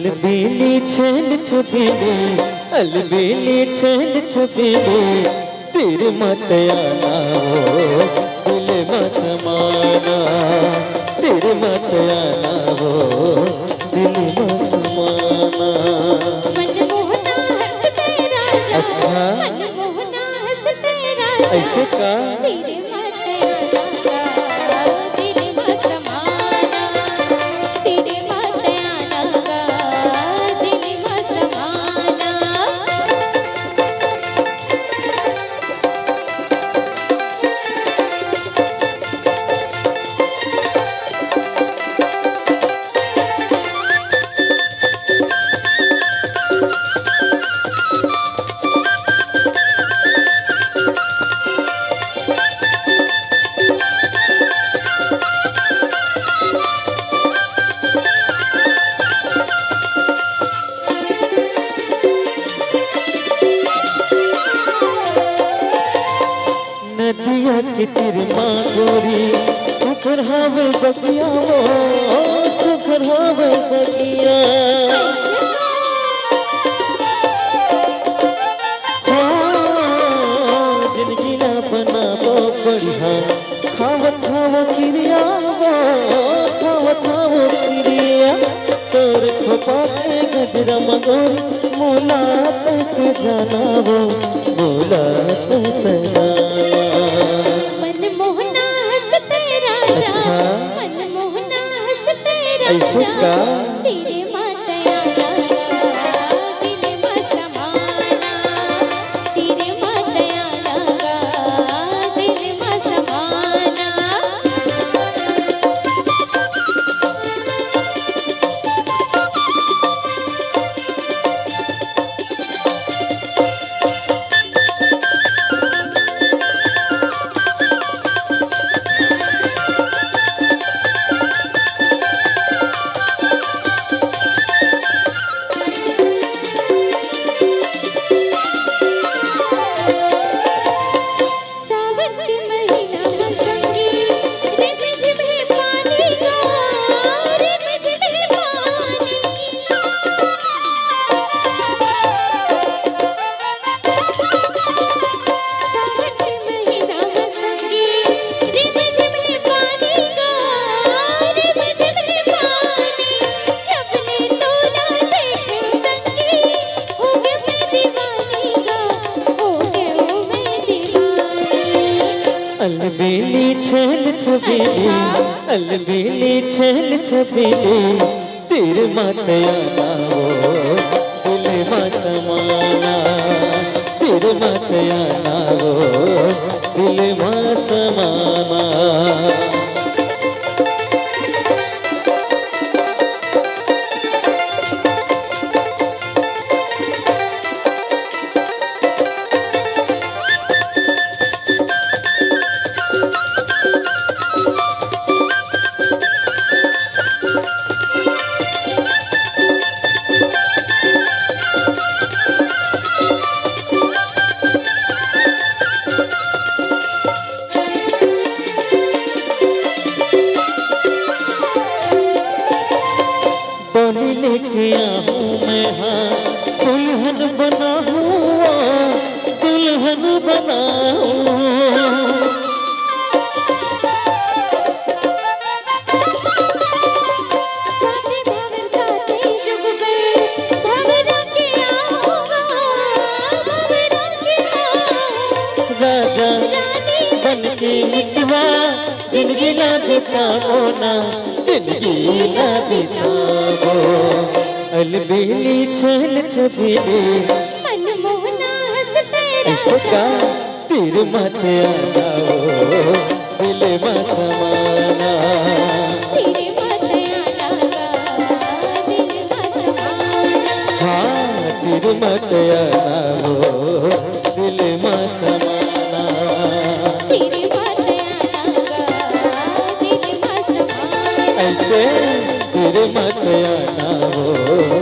अलबेली छेल छबीली, अलबेली छेल छबीली, तेरे मत आना हो दिल मत समाना, तेरे मत आना हो दिल मत समाना। मनमोहना हंसते राजा, अच्छा मनमोहना हंसते राजा, ऐसे का तेरे मत आना गा दिल मत समाना, तेरे मत आना गा दिल मत समाना। नदिया के तिर गोरी सुखर हावे बगिया वो सुखर हावे बगिया। हाँ, जिंदगी ना बनाबो बढ़िया खावत खावो क्रिया वो खावत खावो क्रिया तोर खोपा के गजरा मगोरी मोला तैसे जाना वो मोला तैसे जाना। मनमोहना हंसते राजा, अच्छा मनमोहना हंसते ऐसे राजा, का तेरे मत आना गा दिल मत समाना, तेरे मत आना गा दिल मत समाना। सावन के महीना में संगी रिम झिम पानी गा रिम झिम पानी। सावन के महीना में संगी रिम झिम पानी गा रिम झिम पानी। जब ने तो ना देखो संगी हो गए मैं दीवानी गा हो गए ओ मैं दीवानी। अलबेली छेल छबीली, अलबेली छेल छबीली, तेरे मत आना हो दिल मत माना, तेरे मत आना हो दिल मत माना। डोली लेके आऊं मैं हाँ दुल्हन बना हुआ दुल्हन बनाऊं। साथे भवन साथे जुग में भवरों के आऊंगा भवरों के आऊं। राजा रानी बन के मिटवा जिंदगी ना बिताओ ना जिंदगी ना बिताओ। अलबेली छेल छबीली मनमोहना हंसते ऐसे राजा, का तीर मत आना हो दिल मत माना, तेरे मत आना गा दिल मत समाना, हाँ तीर मत आना हो दिल मत माना। तेरे मत आना गा दिल मत समाना, ऐसे तीर मत आना हो